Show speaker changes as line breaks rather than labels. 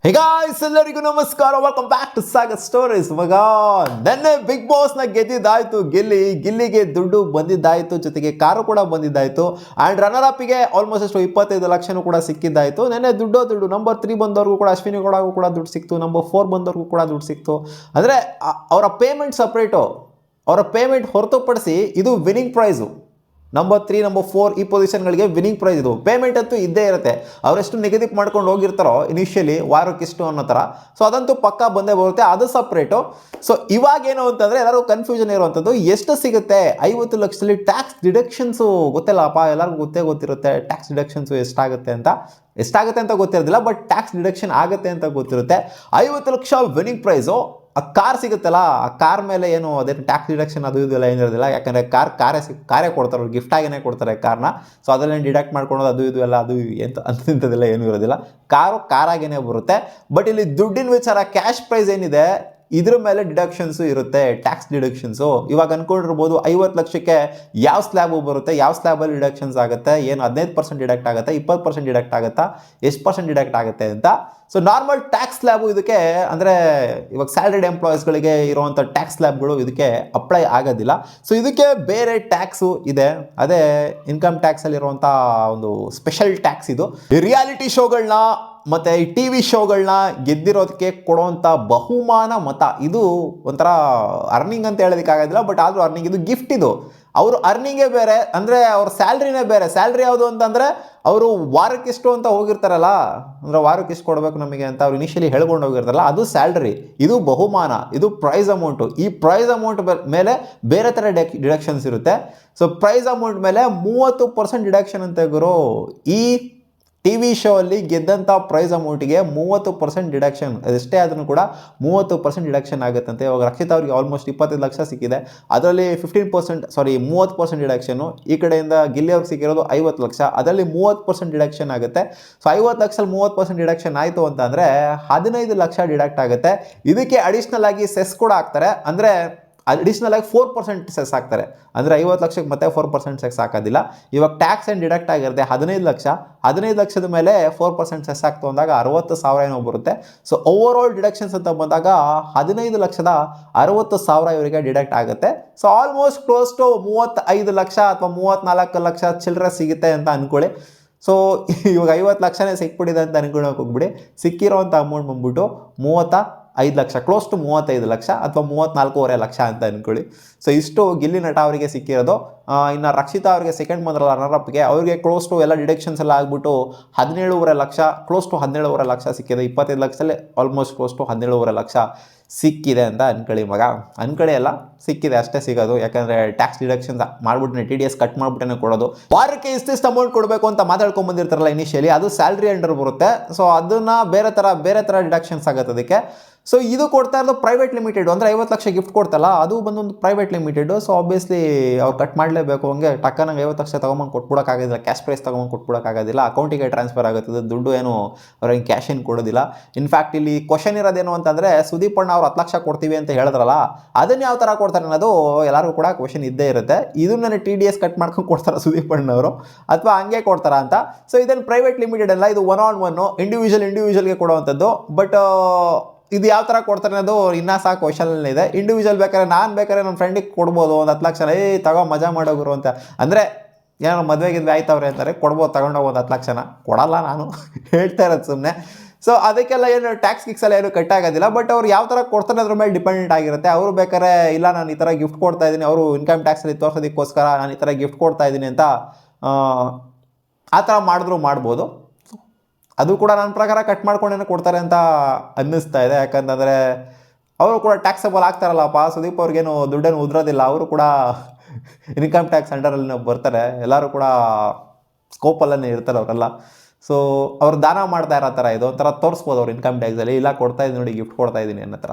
ಹೇ guys ಎಲ್ಲರಿಗೂ ನಮಸ್ಕಾರ, welcome back to Sagar stories. ಮಗ ನೆನ್ನೆ ಬಿಗ್ ಬಾಸ್ನ ಗೆದ್ದಿದ್ದಾಯ್ತು, ಗಿಲ್ಲಿಗೆ ದುಡ್ಡು ಬಂದಿದ್ದಾಯ್ತು, ಜೊತೆಗೆ ಕಾರು ಕೂಡ ಬಂದಿದ್ದಾಯ್ತು. ಆ್ಯಂಡ್ ರನ್ನರ್ ಅಪ್ಗೆ ಆಲ್ಮೋಸ್ಟ್ ಅಷ್ಟು 25 ಲಕ್ಷನೂ ಕೂಡ ಸಿಕ್ಕಿದ್ದಾಯ್ತು. ನೆನ್ನೆ ದುಡ್ಡು ನಂಬರ್ 3 ಬಂದವ್ರಿಗೂ ಕೂಡ, ಅಶ್ವಿನಿ ಗೌಡಗೂ ಕೂಡ ದುಡ್ಡು ಸಿಕ್ತು, ನಂಬರ್ 4 ಬಂದವ್ರಿಗೂ ಕೂಡ ದುಡ್ಡು ಸಿಕ್ತು. ಅಂದರೆ ಅವರ ಪೇಮೆಂಟ್ ಸಪ್ರೇಟು, ಅವರ ಪೇಮೆಂಟ್ ಹೊರತುಪಡಿಸಿ ಇದು ವಿನ್ನಿಂಗ್ ಪ್ರೈಸು. ನಂಬರ್ 3 ನಂಬರ್ 4 ಈ ಪೊಸಿಷನ್ಗಳಿಗೆ ವಿನ್ನಿಂಗ್ ಪ್ರೈಸ್. ಇದು ಪೇಮೆಂಟ್ ಅಂತೂ ಇದ್ದೇ ಇರುತ್ತೆ. ಅವರೆಷ್ಟು ನಿಗದಿ ಮಾಡ್ಕೊಂಡು ಹೋಗಿರ್ತಾರೋ ಇನಿಷಿಯಲಿ ವಾರಕ್ಕಿಷ್ಟು ಅನ್ನೋ ಥರ, ಸೊ ಅದಂತೂ ಪಕ್ಕಾ ಬಂದೇ ಬರುತ್ತೆ, ಅದು ಸಪ್ರೇಟು. ಸೊ ಇವಾಗೇನು ಅಂತಂದರೆ ಎಲ್ಲರಿಗೂ ಕನ್ಫ್ಯೂಷನ್ ಇರುವಂಥದ್ದು, ಎಷ್ಟು ಸಿಗುತ್ತೆ 50 ಲಕ್ಷದಲ್ಲಿ ಟ್ಯಾಕ್ಸ್ ಡಿಡಕ್ಷನ್ಸು ಗೊತ್ತಿಲ್ಲಪ್ಪ, ಎಲ್ಲರಿಗೂ ಗೊತ್ತಿರುತ್ತೆ ಟ್ಯಾಕ್ಸ್ ಡಿಡಕ್ಷನ್ಸು ಎಷ್ಟಾಗುತ್ತೆ ಅಂತ ಗೊತ್ತಿರೋದಿಲ್ಲ, ಬಟ್ ಟ್ಯಾಕ್ಸ್ ಡಿಡಕ್ಷನ್ ಆಗುತ್ತೆ ಅಂತ ಗೊತ್ತಿರುತ್ತೆ. 50 ಲಕ್ಷ ವಿನ್ನಿಂಗ್ ಪ್ರೈಸು. ಆ ಕಾರ್ ಸಿಗುತ್ತಲ್ಲ, ಆ ಕಾರ್ ಮೇಲೆ ಏನು ಅದೇನು ಟ್ಯಾಕ್ಸ್ ಡಿಡಕ್ಷನ್ ಅದು ಇದೆಲ್ಲ ಏನಿರೋದಿಲ್ಲ, ಯಾಕಂದರೆ ಕಾರೇ ಕೊಡ್ತಾರೆ, ಅವ್ರು ಗಿಫ್ಟ್ ಆಗಿನೇ ಕೊಡ್ತಾರೆ ಕಾರ್ನ. ಸೊ ಅದನ್ನೇನು ಡಿಡಕ್ಟ್ ಮಾಡ್ಕೊಳೋದು ಅದು ಇದು ಎಲ್ಲ ಅದು ಅಂಥದ್ದೆಲ್ಲ ಏನೂ ಇರೋದಿಲ್ಲ, ಕಾರಾಗೇನೆ ಬರುತ್ತೆ. ಬಟ್ ಇಲ್ಲಿ ದುಡ್ಡಿನ ವಿಚಾರ, ಕ್ಯಾಶ್ ಪ್ರೈಸ್ ಏನಿದೆ ಇದ್ರ ಮೇಲೆ ಡಿಡಕ್ಷನ್ಸು ಇರುತ್ತೆ, ಟ್ಯಾಕ್ಸ್ ಡಿಡಕ್ಷನ್ಸು. ಇವಾಗ ಅಂದ್ಕೊಂಡಿರ್ಬೋದು 50 ಲಕ್ಷಕ್ಕೆ ಯಾವ ಸ್ಲ್ಯಾಬು ಬರುತ್ತೆ, ಯಾವ ಸ್ಲ್ಯಾಬಲ್ಲಿ ಡಿಡಕ್ಷನ್ಸ್ ಆಗುತ್ತೆ, ಏನು 15% ಡಿಡಕ್ಟ್ ಆಗುತ್ತೆ, 20% ಡಿಡಕ್ಟ್ ಆಗುತ್ತಾ, ಎಷ್ಟು ಪರ್ಸೆಂಟ್ ಡಿಡಕ್ಟ್ ಆಗುತ್ತೆ ಅಂತ. ಸೊ ನಾರ್ಮಲ್ ಟ್ಯಾಕ್ಸ್ ಸ್ಲ್ಯಾಬು ಇದಕ್ಕೆ, ಅಂದರೆ ಇವಾಗ ಸ್ಯಾಲರಿಡ್ ಎಂಪ್ಲಾಯೀಸ್ಗಳಿಗೆ ಇರುವಂಥ ಟ್ಯಾಕ್ಸ್ ಸ್ಲ್ಯಾಬ್ಗಳು ಇದಕ್ಕೆ ಅಪ್ಲೈ ಆಗೋದಿಲ್ಲ. ಸೊ ಇದಕ್ಕೆ ಬೇರೆ ಟ್ಯಾಕ್ಸು ಇದೆ, ಅದೇ ಇನ್ಕಮ್ ಟ್ಯಾಕ್ಸಲ್ಲಿರುವಂಥ ಒಂದು ಸ್ಪೆಷಲ್ ಟ್ಯಾಕ್ಸ್ ಇದು. ರಿಯಾಲಿಟಿ ಶೋಗಳನ್ನ ಮತ್ತು ಈ ಟಿ ವಿ ಶೋಗಳನ್ನ ಗೆದ್ದಿರೋದಕ್ಕೆ ಕೊಡುವಂಥ ಬಹುಮಾನ ಮತ. ಇದು ಒಂಥರ ಅರ್ನಿಂಗ್ ಅಂತ ಹೇಳೋದಕ್ಕಾಗೋದಿಲ್ಲ, ಬಟ್ ಆದರೂ ಅರ್ನಿಂಗ್, ಇದು ಗಿಫ್ಟ್. ಇದು ಅವರು ಅರ್ನಿಂಗೇ ಬೇರೆ, ಅಂದರೆ ಅವ್ರ ಸ್ಯಾಲ್ರಿನೇ ಬೇರೆ. ಸ್ಯಾಲ್ರಿ ಯಾವುದು ಅಂತಂದರೆ ಅವರು ವಾರಕ್ಕಿಷ್ಟು ಅಂತ ಹೋಗಿರ್ತಾರಲ್ಲ, ಅಂದರೆ ವಾರಕ್ಕಿಷ್ಟು ಕೊಡಬೇಕು ನಮಗೆ ಅಂತ ಅವ್ರು ಇನಿಷಿಯಲಿ ಹೇಳ್ಕೊಂಡು ಹೋಗಿರ್ತಾರಲ್ಲ, ಅದು ಸ್ಯಾಲ್ರಿ. ಇದು ಬಹುಮಾನ, ಇದು ಪ್ರೈಸ್ ಅಮೌಂಟು. ಈ ಪ್ರೈಸ್ ಅಮೌಂಟ್ ಮೇಲೆ ಬೇರೆ ಥರ ಡಿಡಕ್ಷನ್ಸ್ ಇರುತ್ತೆ. ಸೊ ಪ್ರೈಸ್ ಅಮೌಂಟ್ ಮೇಲೆ 30% ಡಿಡಕ್ಷನ್ ಅಂತ ಗುರು. ಈ ಟಿ ವಿ ಶೋ ಅಲ್ಲಿ ಗೆದ್ದಂಥ ಪ್ರೈಸ್ ಅಮೌಂಟಿಗೆ 30% ಡಿಡಕ್ಷನ್, ಅದೆಷ್ಟೇ ಆದ್ರೂ ಕೂಡ 30% ಡಿಡಕ್ಷನ್ ಆಗುತ್ತಂತೆ. ಇವಾಗ ರಕ್ಷಿತಾ ಅವ್ರಿಗೆ ಆಲ್ಮೋಸ್ಟ್ 25 ಲಕ್ಷ ಸಿಕ್ಕಿದೆ, ಅದರಲ್ಲಿ 30% ಡಿಡಕ್ಷನು. ಈ ಕಡೆಯಿಂದ ಗಿಲ್ಲಿ ಅವ್ರಿಗೆ ಸಿಕ್ಕಿರೋದು 50 ಲಕ್ಷ, ಅದರಲ್ಲಿ 30% ಡಿಡಕ್ಷನ್ ಆಗುತ್ತೆ. ಸೊ 50 ಲಕ್ಷದಲ್ಲಿ 30% ಡಿಡಕ್ಷನ್ ಆಯಿತು ಅಂತಂದರೆ 15 ಲಕ್ಷ ಡಿಡಕ್ಟ್ ಆಗುತ್ತೆ. ಇದಕ್ಕೆ ಅಡಿಷ್ನಲ್ ಆಗಿ ಸೆಸ್ ಕೂಡ ಹಾಕ್ತಾರೆ, ಅಂದರೆ ಅಡಿಷ್ನಲ್ ಆಗಿ 4% ಸೆಸ್ ಹಾಕ್ತಾರೆ. ಅಂದರೆ 50 ಲಕ್ಷಕ್ಕೆ ಮತ್ತೆ 4% ಸೆಸ್ ಹಾಕೋದಿಲ್ಲ. ಇವಾಗ ಟ್ಯಾಕ್ಸ್ ಏನು ಡಿಡಕ್ಟ್ ಆಗಿರುತ್ತೆ 15 ಲಕ್ಷ, 15 ಲಕ್ಷದ ಮೇಲೆ 4% ಸೆಸ್ ಆಗ್ತು ಅಂದಾಗ 60,000 ಏನೋ ಬರುತ್ತೆ. ಸೊ ಓವರ್ ಆಲ್ ಡಿಡಕ್ಷನ್ಸ್ ಅಂತ ಬಂದಾಗ 15 ಲಕ್ಷದ 60,000 ಇವರಿಗೆ ಡಿಡಕ್ಟ್ ಆಗುತ್ತೆ. So almost close to 35 lakh ಅಥವಾ 34 ಲಕ್ಷ ಚಿಲ್ಲರೆ ಸಿಗುತ್ತೆ ಅಂತ ಅಂದ್ಕೊಳ್ಳಿ. ಸೊ ಇವಾಗ 50 ಲಕ್ಷನೇ ಸಿಕ್ಬಿಟ್ಟಿದೆ ಅಂತ ಅನ್ಕೊಳ್ಳೋಕೆ ಹೋಗ್ಬಿಡಿ. ಸಿಕ್ಕಿರೋವಂಥ ಅಮೌಂಟ್ ಬಂದ್ಬಿಟ್ಟು 35 ಲಕ್ಷ, ಕ್ಲೋಸ್ ಟು 35 ಲಕ್ಷ ಅಥವಾ 34.5 ಲಕ್ಷ ಅಂತ ಅಂದ್ಕೊಳ್ಳಿ. ಸೊ ಇಷ್ಟು ಗಿಲ್ಲಿ ನಟ ಅವರಿಗೆ ಸಿಕ್ಕಿರೋದು. ಇನ್ನು ರಕ್ಷಿತಾ ಅವರಿಗೆ ಸೆಕೆಂಡ್ ಬಂದ್ರಲ್ಲ ರನ್ನರ್ ಅಪ್ಗೆ, ಅವರಿಗೆ ಕ್ಲೋಸ್ ಟು ಎಲ್ಲ ಡಿಡಕ್ಷನ್ಸ್ ಎಲ್ಲ ಆಗ್ಬಿಟ್ಟು 17.5 ಲಕ್ಷ, ಕ್ಲೋಸ್ ಟು 17.5 ಲಕ್ಷ ಸಿಕ್ಕಿದೆ. 25 ಲಕ್ಷದಲ್ಲಿ ಆಲ್ಮೋಸ್ಟ್ ಕ್ಲೋಸ್ ಟು 17.5 ಲಕ್ಷ ಸಿಕ್ಕಿದೆ ಅಂತ ಅನ್ಕೊಳ್ಳಿ. ಮಗ ಅನ್ಕೊಳ್ಳಿ, ಎಲ್ಲ ಸಿಕ್ಕಿದೆ, ಅಷ್ಟೇ ಸಿಗೋದು. ಯಾಕಂದರೆ ಟ್ಯಾಕ್ಸ್ ಡಿಡಕ್ಷನ್ಸ್ ಮಾಡಿಬಿಟ್ಟೆ, TDS ಕಟ್ ಮಾಡಿಬಿಟ್ಟೆ ಕೊಡೋದು. ವಾರಕ್ಕೆ ಇಷ್ಟಿಷ್ಟು ಅಮೌಂಟ್ ಕೊಡಬೇಕು ಅಂತ ಮಾತಾಡ್ಕೊಂಡು ಬಂದಿರ್ತಾರಲ್ಲ ಇನಿಷಿಯಲಿ, ಅದು ಸ್ಯಾಲ್ರಿ ಅಂಡರ್ ಬರುತ್ತೆ. ಸೊ ಅದನ್ನು ಬೇರೆ ಥರ ಡಿಡಕ್ಷನ್ಸ್ ಆಗುತ್ತೆ ಅದಕ್ಕೆ. ಸೊ ಇದು ಕೊಡ್ತಾ ಇರೋದು ಪ್ರೈವೇಟ್ ಲಿಮಿಟೆಡ್, ಅಂದರೆ 50 ಲಕ್ಷ ಗಿಫ್ಟ್ ಕೊಡ್ತಲ್ಲ, ಅದು ಬಂದೊಂದು ಪ್ರೈವೇಟ್ ಲಿಮಿಟೆಡ್. ಸೊ ಆಬ್ವಿಯಸ್ಲಿ ಅವ್ರು ಕಟ್ ಮಾಡಲೇಬೇಕು. ಹಂಗೆ ಟಕ್ಕನಂಗೆ 50 ಲಕ್ಷ ತೊಗೊಂಬಂದು ಕೊಟ್ಬಿಡೋಕ್ಕಾಗೋದಿಲ್ಲ, ಕ್ಯಾಶ್ ಪ್ರೈಸ್ ತೊಗೊಂಬಂದು ಕೊಟ್ಬಿಡೋಕ್ಕಾಗೋದಿಲ್ಲ, ಅಕೌಂಟಿಗೆ ಟ್ರಾನ್ಸ್ಫರ್ ಆಗುತ್ತದೆ ದುಡ್ಡು, ಏನು ಅವ್ರಿಗೆ ಕ್ಯಾಶ್ ಏನು ಕೊಡೋದಿಲ್ಲ. ಇನ್ಫ್ಯಾಕ್ಟ್ ಇಲ್ಲಿ ಕ್ವಶನ್ ಇರೋದೇನು ಅಂತಂದರೆ, ಸುದೀಪ್ ಅಣ್ಣ ಅವ್ರು 10 ಲಕ್ಷ ಕೊಡ್ತೀವಿ ಅಂತ ಹೇಳಿದ್ರಲ್ಲ, ಅದನ್ನು ಯಾವ ಥರ ಕೊಡ್ತಾರೆ ಅನ್ನೋದು ಎಲ್ಲರಿಗೂ ಕೂಡ ಕ್ವಶನ್ ಇದ್ದೇ ಇರುತ್ತೆ. ಇದನ್ನ TDS ಕಟ್ ಮಾಡ್ಕೊಂಡು ಕೊಡ್ತಾರೆ ಸುದೀಪ್ ಅಣ್ಣವರು, ಅಥವಾ ಹಂಗೆ ಕೊಡ್ತಾರ ಅಂತ. ಸೊ ಇದನ್ನು ಪ್ರೈವೇಟ್ ಲಿಮಿಟೆಡ್ ಅಲ್ಲ, ಇದು 1-on-1 ಇಂಡಿವಿಜುವಲ್ಗೆ ಕೊಡುವಂಥದ್ದು. ಬಟ್ ಇದು ಯಾವ ಥರ ಕೊಡ್ತಾರೆ ಅನ್ನೋದು ಇನ್ನೂ ಸಹ ಕ್ವಶನಲ್ಲಿ ಇದೆ. ಇಂಡಿವಿಜುವಲ್ ಬೇಕಾದ್ರೆ ನನ್ನ ಫ್ರೆಂಡಿಗೆ ಕೊಡ್ಬೋದು ಒಂದು 10 ಲಕ್ಷ, ತಗೋ ಮಜಾ ಮಾಡೋಗುರು ಅಂತ. ಅಂದರೆ ಏನೋ ಮದುವೆಗೆ ಆಯ್ತವ್ರೆ ಅಂತಾರೆ, ಕೊಡ್ಬೋದು ತಗೊಂಡೋಗಿ ಒಂದು 10 ಲಕ್ಷನ. ಕೊಡಲ್ಲ, ನಾನು ಹೇಳ್ತಾ ಇರೋದು ಸುಮ್ಮನೆ. ಸೊ ಅದಕ್ಕೆಲ್ಲ ಏನು ಟ್ಯಾಕ್ಸ್ ಗಿಕ್ಸೆಲ್ಲ ಏನು ಕಟ್ ಆಗೋದಿಲ್ಲ. ಬಟ್ ಅವ್ರು ಯಾವ ಥರ ಕೊಡ್ತಾರೆ ಅದ್ರ ಮೇಲೆ ಡಿಪೆಂಡೆಂಟ್ ಆಗಿರುತ್ತೆ. ಅವರು ಬೇಕಾದ್ರೆ ಇಲ್ಲ ನಾನು ಈ ಥರ ಗಿಫ್ಟ್ ಕೊಡ್ತಾ ಇದ್ದೀನಿ, ಅವರು ಇನ್ಕಮ್ ಟ್ಯಾಕ್ಸಲ್ಲಿ ತೋರಿಸೋದಕ್ಕೋಸ್ಕರ ನಾನು ಈ ಥರ ಗಿಫ್ಟ್ ಕೊಡ್ತಾ ಇದ್ದೀನಿ ಅಂತ ಆ ಥರ ಮಾಡಿದ್ರು ಮಾಡ್ಬೋದು. ಅದು ಕೂಡ ನನ್ನ ಪ್ರಕಾರ ಕಟ್ ಮಾಡ್ಕೊಂಡೇನೆ ಕೊಡ್ತಾರೆ ಅಂತ ಅನ್ನಿಸ್ತಾ ಇದೆ. ಯಾಕಂತಂದರೆ ಅವರು ಕೂಡ ಟ್ಯಾಕ್ಸಬಲ್ ಆಗ್ತಾರಲ್ಲಪ್ಪ, ಸುದೀಪ್ ಅವ್ರಿಗೇನು ದುಡ್ಡೇನು ಉದ್ರೋದಿಲ್ಲ, ಅವರು ಕೂಡ ಇನ್ಕಮ್ ಟ್ಯಾಕ್ಸ್ ಅಂಡರಲ್ಲಿ ಬರ್ತಾರೆ, ಎಲ್ಲರೂ ಕೂಡ ಸ್ಕೋಪಲ್ಲೇ ಇರ್ತಾರೆ ಅವರೆಲ್ಲ. ಸೊ ಅವ್ರು ದಾನ ಮಾಡ್ತಾ ಇರೋ ಥರ ಇದು ಒಂಥರ ತೋರಿಸ್ಬೋದು ಅವ್ರು ಇನ್ಕಮ್ ಟ್ಯಾಕ್ಸಲ್ಲಿ, ಇಲ್ಲ ಕೊಡ್ತಾ ಇದ್ದೀನಿ ನೋಡಿ ಗಿಫ್ಟ್ ಕೊಡ್ತಾ ಇದ್ದೀನಿ ಅನ್ನೋ ಥರ.